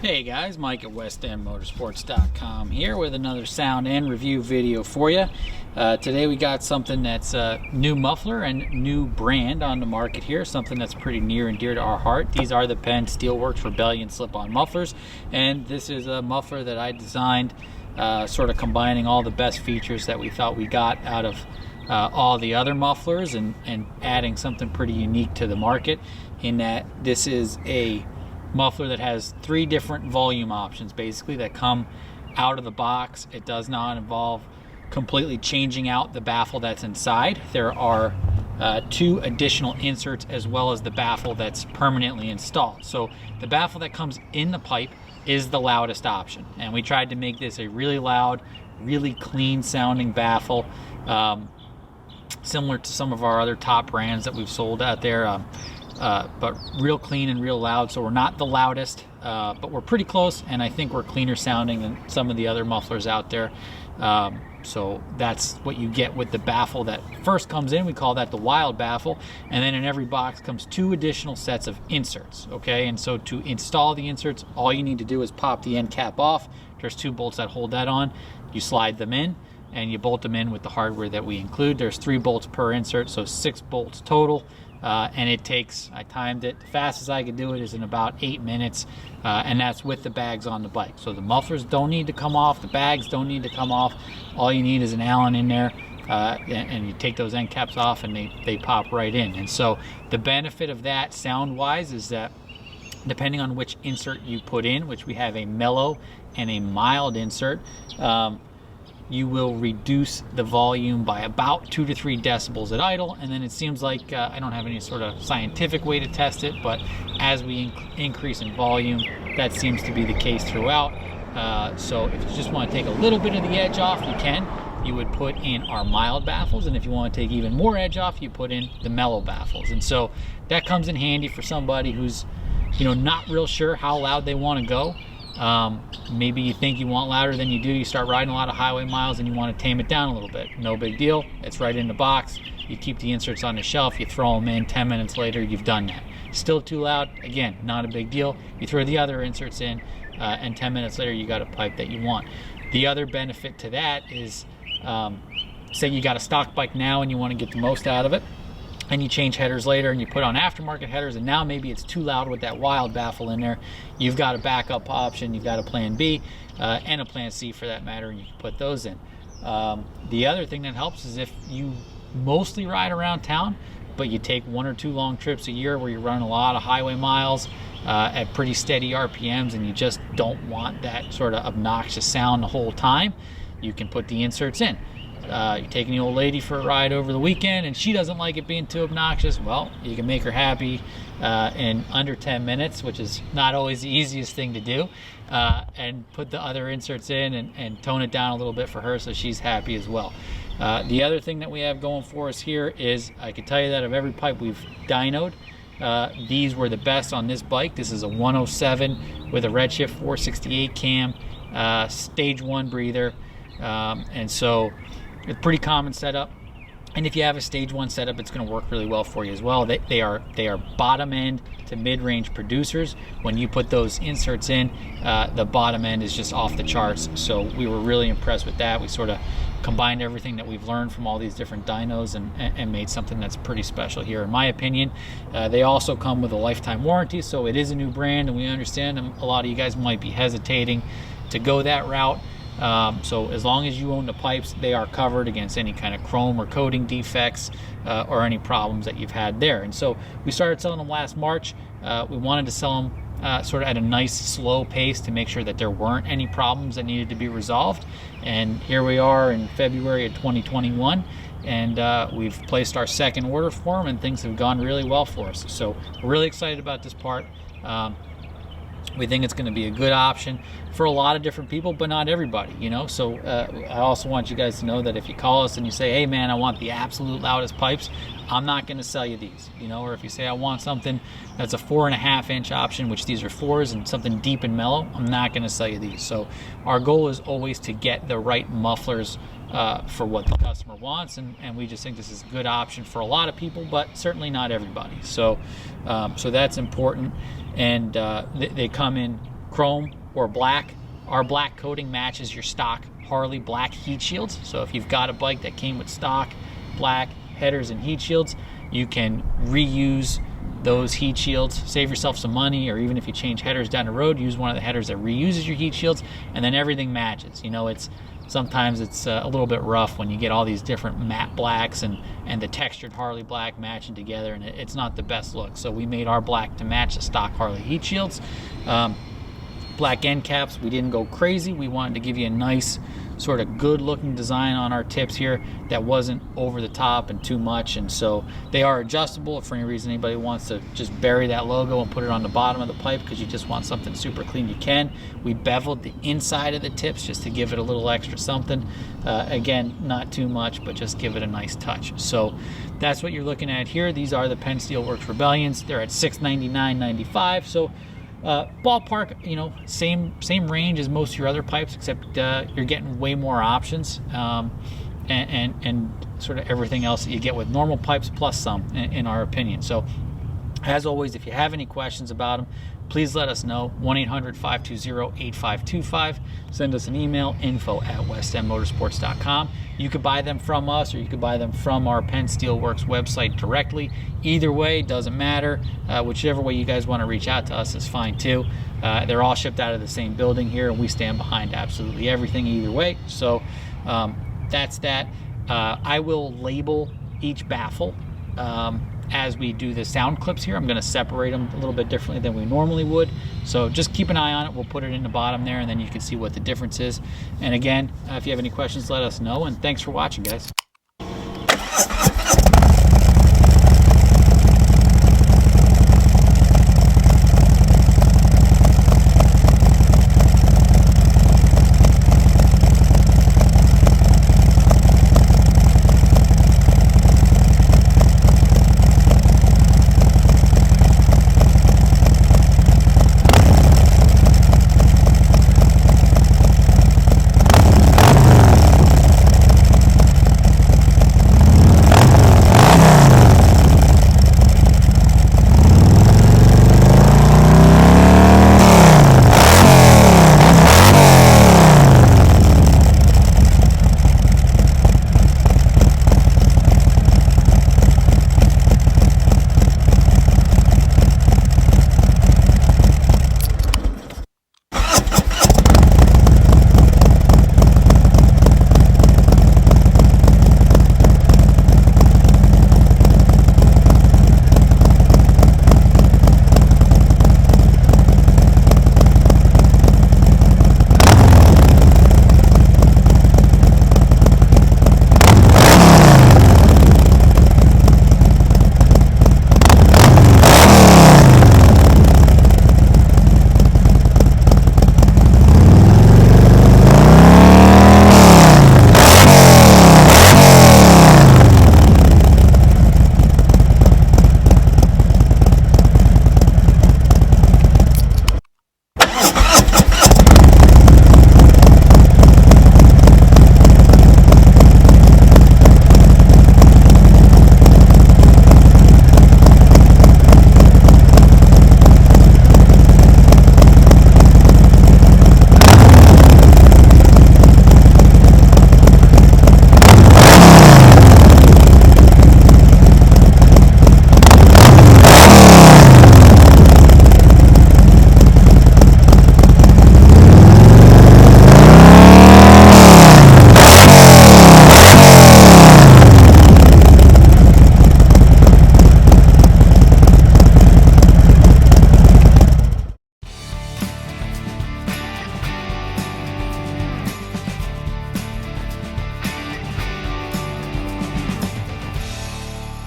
Hey guys, Mike at westendmotorsports.com here with another sound and review video for you. Today we got something that's a new muffler and new brand on the market here, something that's pretty near and dear to our heart. These are the Penn Steelworks Rebellion slip-on mufflers, and this is a muffler that I designed sort of combining all the best features that we thought we got out of all the other mufflers and adding something pretty unique to the market in that this is a muffler that has three different volume options basically that come out of the box. It does not involve completely changing out the baffle that's inside. There are two additional inserts as well as the baffle that's permanently installed. So the baffle that comes in the pipe is the loudest option, and we tried to make this a really loud, really clean sounding baffle, similar to some of our other top brands that we've sold out there. But real clean and real loud. So we're not the loudest, but we're pretty close, and I think we're cleaner sounding than some of the other mufflers out there. So that's what you get with the baffle that first comes in. We call that the wild baffle, and then in every box comes two additional sets of inserts. Okay, and so to install the inserts, all you need to do is pop the end cap off. There's two bolts that hold that on. You slide them in and you bolt them in with the hardware that we include. There's 3 bolts per insert, so 6 bolts total. And it takes, I timed it, the fastest I could do it is in about 8 minutes, and that's with the bags on the bike. So the mufflers don't need to come off, the bags don't need to come off. All you need is an Allen in there, and you take those end caps off and they pop right in. And so the benefit of that sound-wise is that depending on which insert you put in, which we have a mellow and a mild insert, you will reduce the volume by about 2 to 3 decibels at idle. And then it seems like, I don't have any sort of scientific way to test it, but as we increase in volume, that seems to be the case throughout. So if you just want to take a little bit of the edge off, you can. You would put in our mild baffles, and if you want to take even more edge off, you put in the mellow baffles. And so that comes in handy for somebody who's, not real sure how loud they want to go. Maybe you think you want louder than you do. You start riding a lot of highway miles and you want to tame it down a little bit. No big deal. It's right in the box. You keep the inserts on the shelf. You throw them in. 10 minutes later, you've done that. Still too loud? Again, not a big deal. You throw the other inserts in, and 10 minutes later, you got a pipe that you want. The other benefit to that is, say you got a stock bike now and you want to get the most out of it, and you change headers later and you put on aftermarket headers, and now maybe it's too loud with that wild baffle in there. You've got a backup option. You've got a plan B and a plan C for that matter, and you can put those in. The other thing that helps is if you mostly ride around town, but you take 1 or 2 long trips a year where you're running a lot of highway miles at pretty steady RPMs, and you just don't want that sort of obnoxious sound the whole time, you can put the inserts in. You're taking the old lady for a ride over the weekend and she doesn't like it being too obnoxious. Well, you can make her happy in under 10 minutes, which is not always the easiest thing to do, and put the other inserts in and tone it down a little bit for her so she's happy as well. The other thing that we have going for us here is, I can tell you that of every pipe we've dynoed, these were the best on this bike. This is a 107 with a Redshift 468 cam, stage 1 breather, and so it's a pretty common setup. And if you have a stage 1 setup, it's going to work really well for you as well. They are bottom end to mid-range producers. When you put those inserts in, the bottom end is just off the charts. So we were really impressed with that. We sort of combined everything that we've learned from all these different dynos and made something that's pretty special here, in my opinion. They also come with a lifetime warranty, so it is a new brand, and we understand a lot of you guys might be hesitating to go that route. So as long as you own the pipes, they are covered against any kind of chrome or coating defects or any problems that you've had there. And so we started selling them last March. We wanted to sell them sort of at a nice slow pace to make sure that there weren't any problems that needed to be resolved. And here we are in February of 2021, and we've placed our second order for them, and things have gone really well for us. So we're really excited about this part. We think it's going to be a good option for a lot of different people, but not everybody, So I also want you guys to know that if you call us and you say, hey man, I want the absolute loudest pipes, I'm not going to sell you these, or if you say I want something that's a 4.5 inch option, which these are 4s, and something deep and mellow, I'm not going to sell you these. So our goal is always to get the right mufflers for what the customer wants, and we just think this is a good option for a lot of people, but certainly not everybody. So so that's important. And they come in chrome or black. Our black coating matches your stock Harley black heat shields. So if you've got a bike that came with stock black headers and heat shields, you can reuse those heat shields, save yourself some money, or even if you change headers down the road, use one of the headers that reuses your heat shields, and then everything matches. You know, sometimes it's a little bit rough when you get all these different matte blacks and the textured Harley black matching together, and it's not the best look. So we made our black to match the stock Harley heat shields. Black end caps, we didn't go crazy. We wanted to give you a nice sort of good looking design on our tips here that wasn't over the top and too much, and so they are adjustable if for any reason anybody wants to just bury that logo and put it on the bottom of the pipe because you just want something super clean, you can. We beveled the inside of the tips just to give it a little extra something. Again, not too much, but just give it a nice touch. So that's what you're looking at here. These are the Penn Steelworks Rebellions. They're at $699.95. So ballpark, you know, same range as most of your other pipes, except you're getting way more options, and sort of everything else that you get with normal pipes plus some, in our opinion. So as always, if you have any questions about them, please let us know. 1-800-520-8525. Send us an email, info@westendmotorsports.com. You could buy them from us, or you could buy them from our Penn Steelworks website directly. Either way, doesn't matter. Whichever way you guys want to reach out to us is fine too. They're all shipped out of the same building here, and we stand behind absolutely everything either way. So that's that. I will label each baffle as we do the sound clips here. I'm going to separate them a little bit differently than we normally would. So just keep an eye on it. We'll put it in the bottom there, and then you can see what the difference is. And again, if you have any questions, let us know. And thanks for watching, guys.